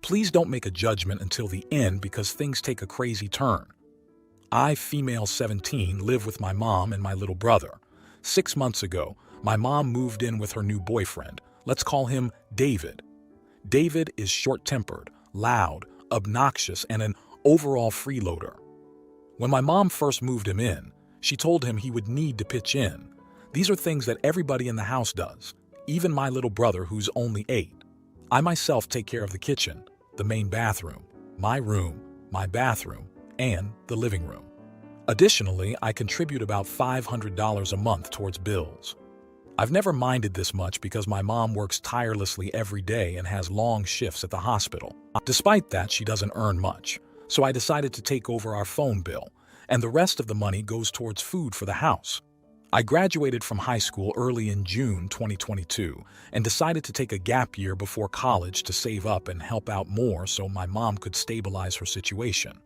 Please don't make a judgment until the end because things take a crazy turn. I, female 17, live with my mom and my little brother. 6 months ago, my mom moved in with her new boyfriend. Let's call him David. David is short-tempered, loud, obnoxious, and an overall freeloader. When my mom first moved him in, she told him he would need to pitch in. These are things that everybody in the house does, even my little brother who's only 8. I myself take care of the kitchen, the main bathroom, my bathroom, and the living room. Additionally, I contribute about $500 a month towards bills. I've never minded this much because my mom works tirelessly every day and has long shifts at the hospital. Despite that, she doesn't earn much, so I decided to take over our phone bill, and the rest of the money goes towards food for the house. I graduated from high school early in June 2022 and decided to take a gap year before college to save up and help out more so my mom could stabilize her situation.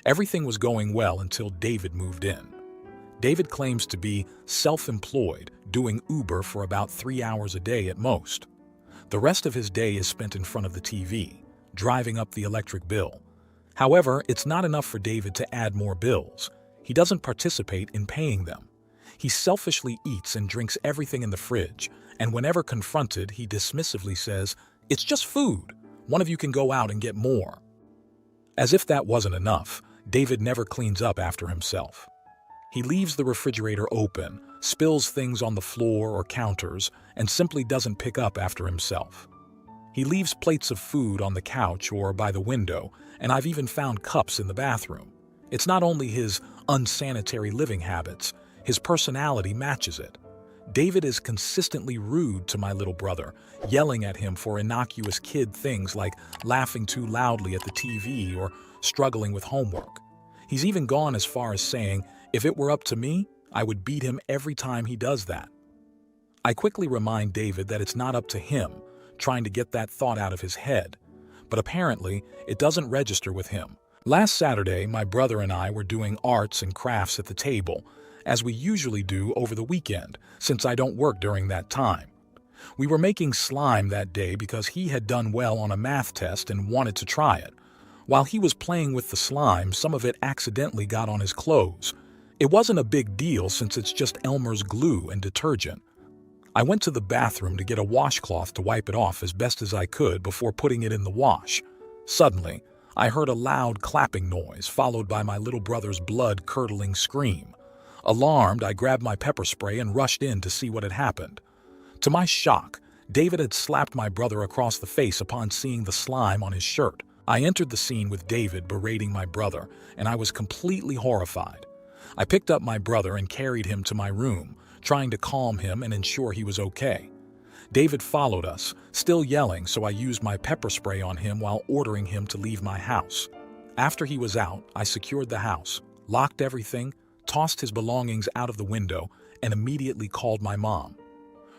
Everything was going well until David moved in. David claims to be self-employed, doing Uber for about 3 hours a day at most. The rest of his day is spent in front of the TV, driving up the electric bill. However, it's not enough for David to add more bills. He doesn't participate in paying them. He selfishly eats and drinks everything in the fridge, and whenever confronted, he dismissively says, "It's just food. One of you can go out and get more." As if that wasn't enough, David never cleans up after himself. He leaves the refrigerator open, spills things on the floor or counters, and simply doesn't pick up after himself. He leaves plates of food on the couch or by the window, and I've even found cups in the bathroom. It's not only his unsanitary living habits, his personality matches it. David is consistently rude to my little brother, yelling at him for innocuous kid things like laughing too loudly at the TV or struggling with homework. He's even gone as far as saying, "If it were up to me, I would beat him every time he does that." I quickly remind David that it's not up to him, trying to get that thought out of his head. But apparently, it doesn't register with him. Last Saturday, my brother and I were doing arts and crafts at the table, as we usually do over the weekend, since I don't work during that time. We were making slime that day because he had done well on a math test and wanted to try it. While he was playing with the slime, some of it accidentally got on his clothes. It wasn't a big deal since it's just Elmer's glue and detergent. I went to the bathroom to get a washcloth to wipe it off as best as I could before putting it in the wash. Suddenly, I heard a loud clapping noise followed by my little brother's blood-curdling scream. Alarmed, I grabbed my pepper spray and rushed in to see what had happened. To my shock, David had slapped my brother across the face upon seeing the slime on his shirt. I entered the scene with David berating my brother, and I was completely horrified. I picked up my brother and carried him to my room, trying to calm him and ensure he was okay. David followed us, still yelling, so I used my pepper spray on him while ordering him to leave my house. After he was out, I secured the house, locked everything, tossed his belongings out of the window, and immediately called my mom.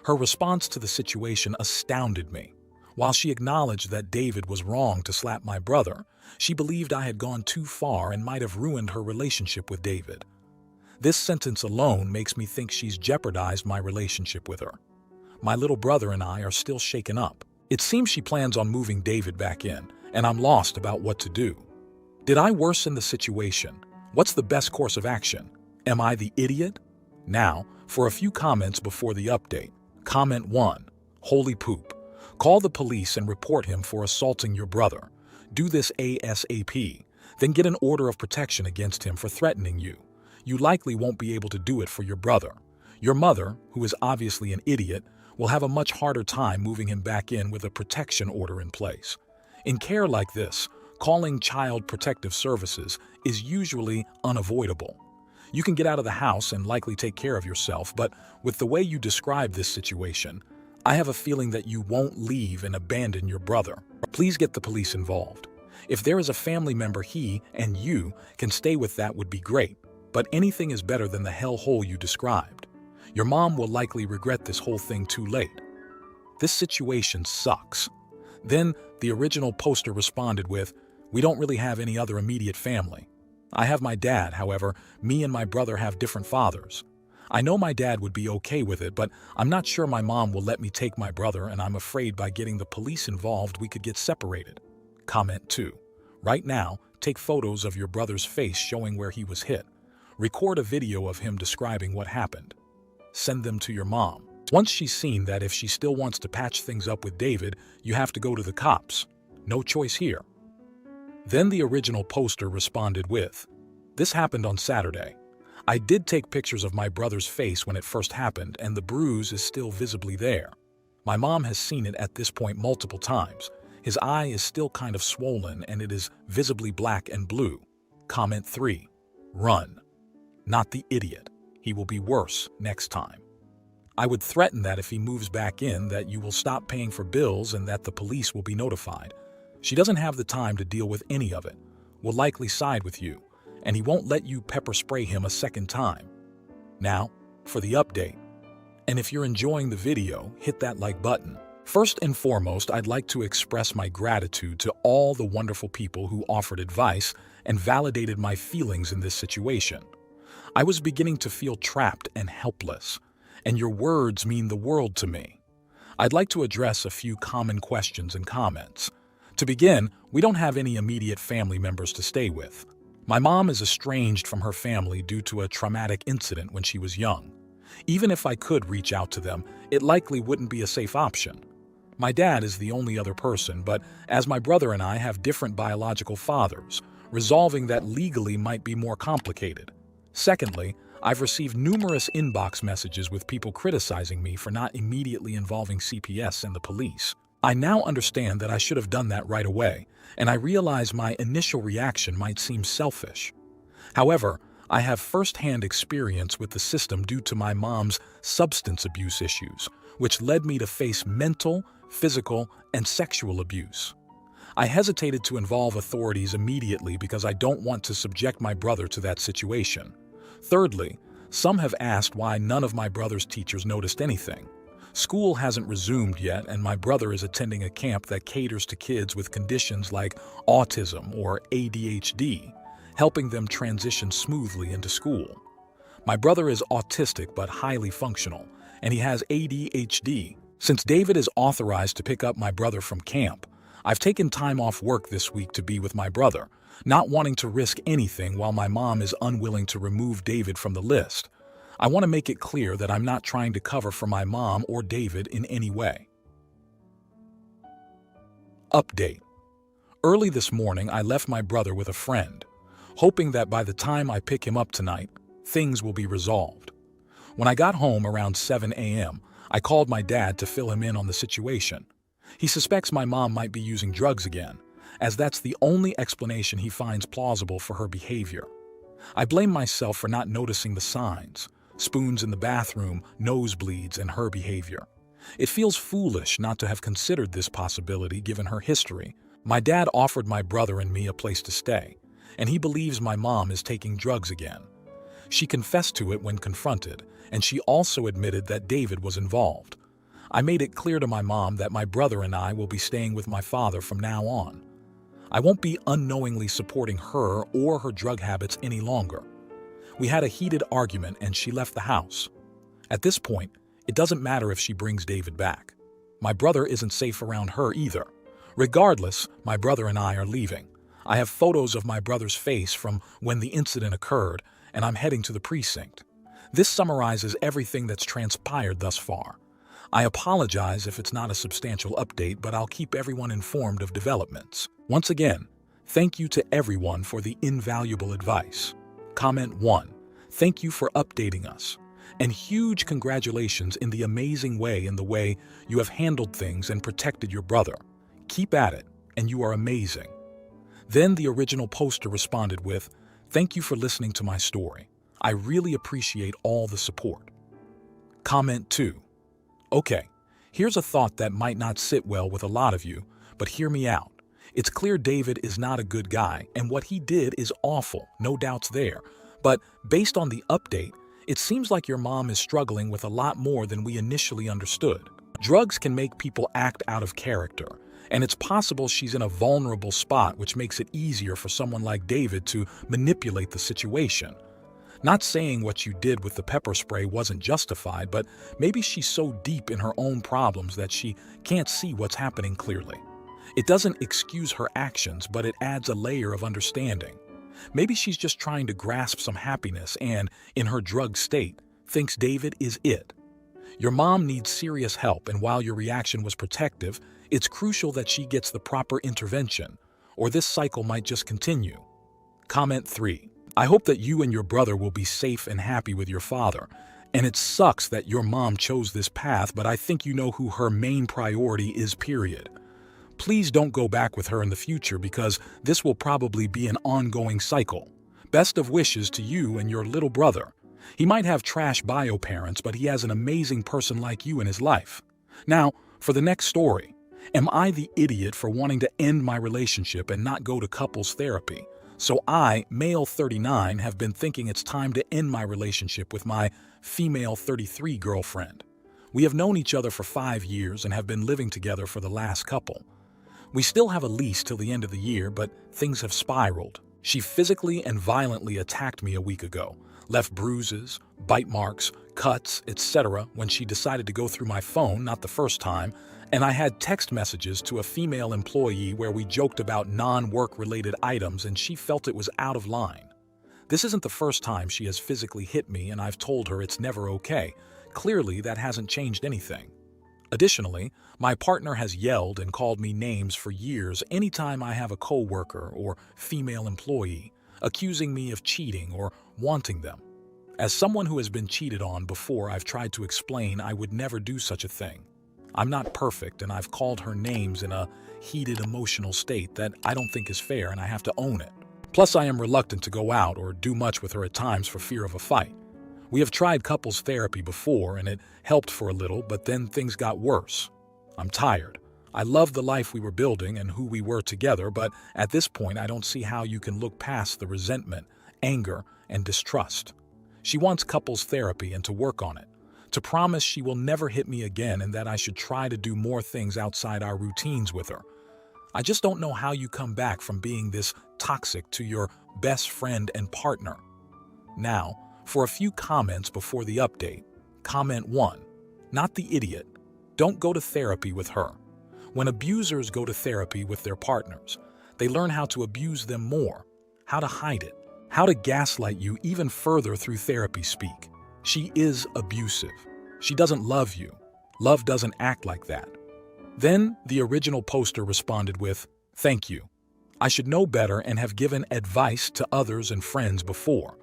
Her response to the situation astounded me. While she acknowledged that David was wrong to slap my brother, she believed I had gone too far and might have ruined her relationship with David. This sentence alone makes me think she's jeopardized my relationship with her. My little brother and I are still shaken up. It seems she plans on moving David back in, and I'm lost about what to do. Did I worsen the situation? What's the best course of action? Am I the idiot? Now, for a few comments before the update. Comment 1. Holy poop. Call the police and report him for assaulting your brother. Do this ASAP. Then get an order of protection against him for threatening you. You likely won't be able to do it for your brother. Your mother, who is obviously an idiot, will have a much harder time moving him back in with a protection order in place. In care like this, calling Child Protective Services is usually unavoidable. You can get out of the house and likely take care of yourself, but with the way you describe this situation, I have a feeling that you won't leave and abandon your brother. Please get the police involved. If there is a family member he and you can stay with, that would be great, but anything is better than the hellhole you described. Your mom will likely regret this whole thing too late. This situation sucks. Then the original poster responded with, "We don't really have any other immediate family. I have my dad, however, me and my brother have different fathers. I know my dad would be okay with it, but I'm not sure my mom will let me take my brother, and I'm afraid by getting the police involved we could get separated." Comment 2. Right now, take photos of your brother's face showing where he was hit. Record a video of him describing what happened. Send them to your mom. Once she's seen that if she still wants to patch things up with David, you have to go to the cops. No choice here. Then the original poster responded with, "This happened on Saturday. I did take pictures of my brother's face when it first happened, and the bruise is still visibly there. My mom has seen it at this point multiple times. His eye is still kind of swollen, and it is visibly black and blue." Comment 3. Run. Not the idiot. He will be worse next time. I would threaten that if he moves back in, that you will stop paying for bills and that the police will be notified. She doesn't have the time to deal with any of it, will likely side with you, and he won't let you pepper spray him a second time. Now, for the update. And if you're enjoying the video, hit that like button. First and foremost, I'd like to express my gratitude to all the wonderful people who offered advice and validated my feelings in this situation. I was beginning to feel trapped and helpless, and your words mean the world to me. I'd like to address a few common questions and comments. To begin, we don't have any immediate family members to stay with. My mom is estranged from her family due to a traumatic incident when she was young. Even if I could reach out to them, it likely wouldn't be a safe option. My dad is the only other person, but as my brother and I have different biological fathers, resolving that legally might be more complicated. Secondly, I've received numerous inbox messages with people criticizing me for not immediately involving CPS and the police. I now understand that I should have done that right away, and I realize my initial reaction might seem selfish. However, I have first-hand experience with the system due to my mom's substance abuse issues, which led me to face mental, physical, and sexual abuse. I hesitated to involve authorities immediately because I don't want to subject my brother to that situation. Thirdly, some have asked why none of my brother's teachers noticed anything. School hasn't resumed yet, and my brother is attending a camp that caters to kids with conditions like autism or ADHD, helping them transition smoothly into school. My brother is autistic but highly functional, and he has ADHD. Since David is authorized to pick up my brother from camp, I've taken time off work this week to be with my brother, not wanting to risk anything while my mom is unwilling to remove David from the list. I want to make it clear that I'm not trying to cover for my mom or David in any way. Update. Early this morning, I left my brother with a friend, hoping that by the time I pick him up tonight, things will be resolved. When I got home around 7 a.m., I called my dad to fill him in on the situation. He suspects my mom might be using drugs again, as that's the only explanation he finds plausible for her behavior. I blame myself for not noticing the signs: spoons in the bathroom, nosebleeds, and her behavior. It feels foolish not to have considered this possibility given her history. My dad offered my brother and me a place to stay, and he believes my mom is taking drugs again. She confessed to it when confronted, and she also admitted that David was involved. I made it clear to my mom that my brother and I will be staying with my father from now on. I won't be unknowingly supporting her or her drug habits any longer. We had a heated argument and she left the house. At this point, it doesn't matter if she brings David back. My brother isn't safe around her either. Regardless, my brother and I are leaving. I have photos of my brother's face from when the incident occurred, and I'm heading to the precinct. This summarizes everything that's transpired thus far. I apologize if it's not a substantial update, but I'll keep everyone informed of developments. Once again, thank you to everyone for the invaluable advice. Comment 1. Thank you for updating us. And huge congratulations in the amazing way you have handled things and protected your brother. Keep at it, and you are amazing. Then the original poster responded with, "Thank you for listening to my story. I really appreciate all the support." Comment 2. Okay, here's a thought that might not sit well with a lot of you, but hear me out. It's clear David is not a good guy, and what he did is awful, no doubts there. But based on the update, it seems like your mom is struggling with a lot more than we initially understood. Drugs can make people act out of character, and it's possible she's in a vulnerable spot, which makes it easier for someone like David to manipulate the situation. Not saying what you did with the pepper spray wasn't justified, but maybe she's so deep in her own problems that she can't see what's happening clearly. It doesn't excuse her actions, but it adds a layer of understanding. Maybe she's just trying to grasp some happiness and, in her drugged state, thinks David is it. Your mom needs serious help, and while your reaction was protective, it's crucial that she gets the proper intervention, or this cycle might just continue. Comment 3. I hope that you and your brother will be safe and happy with your father. And it sucks that your mom chose this path, but I think you know who her main priority is, period. Please don't go back with her in the future because this will probably be an ongoing cycle. Best of wishes to you and your little brother. He might have trash bio parents, but he has an amazing person like you in his life. Now, for the next story. Am I the idiot for wanting to end my relationship and not go to couples therapy? So I, male 39, have been thinking it's time to end my relationship with my female 33 girlfriend. We have known each other for 5 years and have been living together for the last couple. We still have a lease till the end of the year, but things have spiraled. She physically and violently attacked me a week ago, left bruises, bite marks, cuts, etc. when she decided to go through my phone, not the first time, and I had text messages to a female employee where we joked about non-work-related items and she felt it was out of line. This isn't the first time she has physically hit me and I've told her it's never okay. Clearly, that hasn't changed anything. Additionally, my partner has yelled and called me names for years anytime I have a coworker or female employee, accusing me of cheating or wanting them. As someone who has been cheated on before, I've tried to explain I would never do such a thing. I'm not perfect, and I've called her names in a heated emotional state that I don't think is fair, and I have to own it. Plus, I am reluctant to go out or do much with her at times for fear of a fight. We have tried couples therapy before, and it helped for a little, but then things got worse. I'm tired. I love the life we were building and who we were together, but at this point, I don't see how you can look past the resentment, anger, and distrust. She wants couples therapy and to work on it. To promise she will never hit me again and that I should try to do more things outside our routines with her. I just don't know how you come back from being this toxic to your best friend and partner. Now, for a few comments before the update. Comment 1. Not the idiot. Don't go to therapy with her. When abusers go to therapy with their partners, they learn how to abuse them more, how to hide it, how to gaslight you even further through therapy speak. She is abusive. She doesn't love you. Love doesn't act like that. Then the original poster responded with, "Thank you. I should know better and have given advice to others and friends before.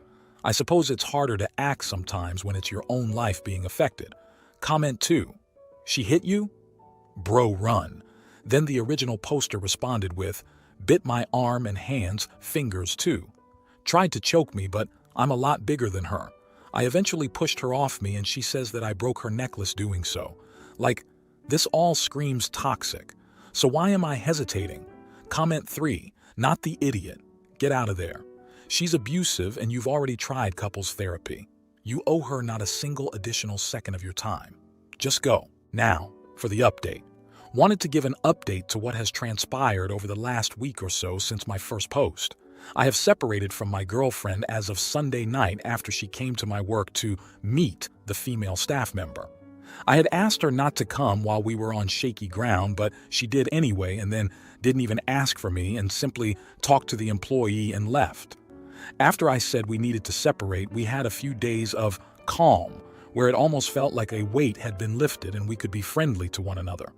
I suppose it's harder to act sometimes when it's your own life being affected." Comment 2. She hit you? Bro, run. Then the original poster responded with, "Bit my arm and hands, fingers too. Tried to choke me, but I'm a lot bigger than her. I eventually pushed her off me and she says that I broke her necklace doing so. Like, this all screams toxic. So why am I hesitating?" Comment 3. Not the idiot. Get out of there. She's abusive and you've already tried couples therapy. You owe her not a single additional second of your time. Just go. Now, for the update. Wanted to give an update to what has transpired over the last week or so since my first post. I have separated from my girlfriend as of Sunday night after she came to my work to meet the female staff member. I had asked her not to come while we were on shaky ground, but she did anyway and then didn't even ask for me and simply talked to the employee and left. After I said we needed to separate, we had a few days of calm, where it almost felt like a weight had been lifted and we could be friendly to one another.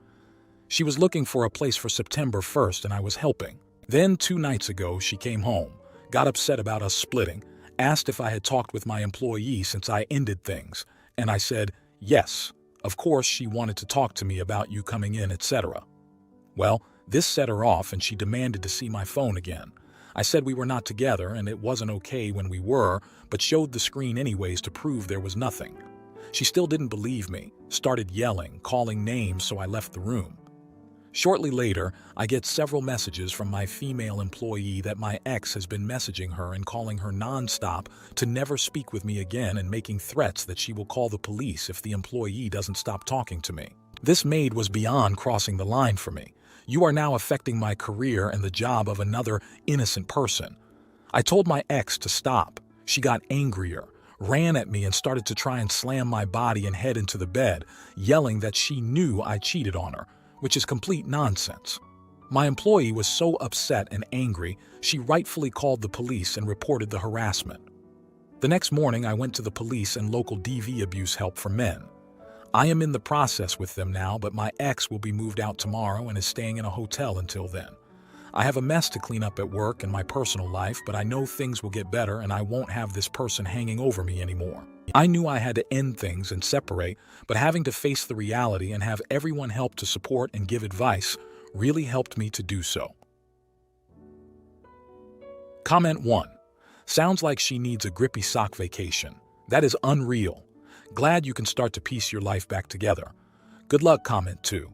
She was looking for a place for September 1st and I was helping. Then 2 nights ago, she came home, got upset about us splitting, asked if I had talked with my employee since I ended things, and I said, yes, of course she wanted to talk to me about you coming in, etc. Well, this set her off and she demanded to see my phone again. I said we were not together and it wasn't okay when we were, but showed the screen anyways to prove there was nothing. She still didn't believe me, started yelling, calling names, so I left the room. Shortly later, I get several messages from my female employee that my ex has been messaging her and calling her nonstop to never speak with me again and making threats that she will call the police if the employee doesn't stop talking to me. This maid was beyond crossing the line for me. You are now affecting my career and the job of another innocent person. I told my ex to stop. She got angrier, ran at me and started to try and slam my body and head into the bed, yelling that she knew I cheated on her, which is complete nonsense. My employee was so upset and angry, she rightfully called the police and reported the harassment. The next morning, I went to the police and local DV abuse help for men. I am in the process with them now, but my ex will be moved out tomorrow and is staying in a hotel until then. I have a mess to clean up at work and my personal life, but I know things will get better and I won't have this person hanging over me anymore. I knew I had to end things and separate, but having to face the reality and have everyone help to support and give advice really helped me to do so. Comment 1. Sounds like she needs a grippy sock vacation. That is unreal. Glad you can start to piece your life back together. Good luck. Comment 2.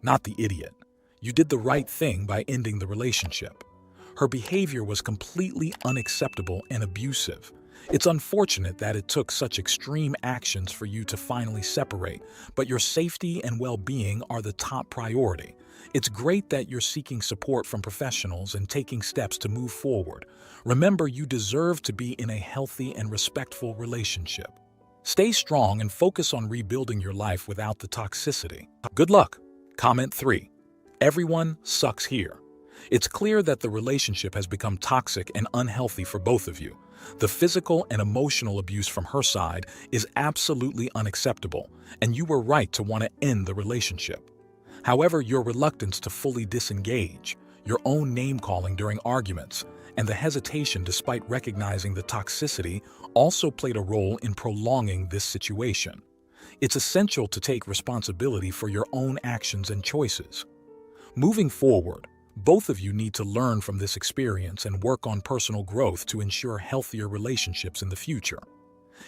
Not the idiot. You did the right thing by ending the relationship. Her behavior was completely unacceptable and abusive. It's unfortunate that it took such extreme actions for you to finally separate, but your safety and well-being are the top priority. It's great that you're seeking support from professionals and taking steps to move forward. Remember, you deserve to be in a healthy and respectful relationship. Stay strong and focus on rebuilding your life without the toxicity. Good luck. Comment 3. Everyone sucks here. It's clear that the relationship has become toxic and unhealthy for both of you. The physical and emotional abuse from her side is absolutely unacceptable, and you were right to want to end the relationship. However, your reluctance to fully disengage, your own name-calling during arguments, and the hesitation despite recognizing the toxicity also played a role in prolonging this situation. It's essential to take responsibility for your own actions and choices. Moving forward, both of you need to learn from this experience and work on personal growth to ensure healthier relationships in the future.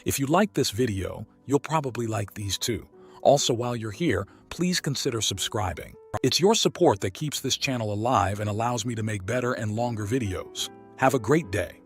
If you like this video, you'll probably like these too. Also, while you're here, please consider subscribing. It's your support that keeps this channel alive and allows me to make better and longer videos. Have a great day.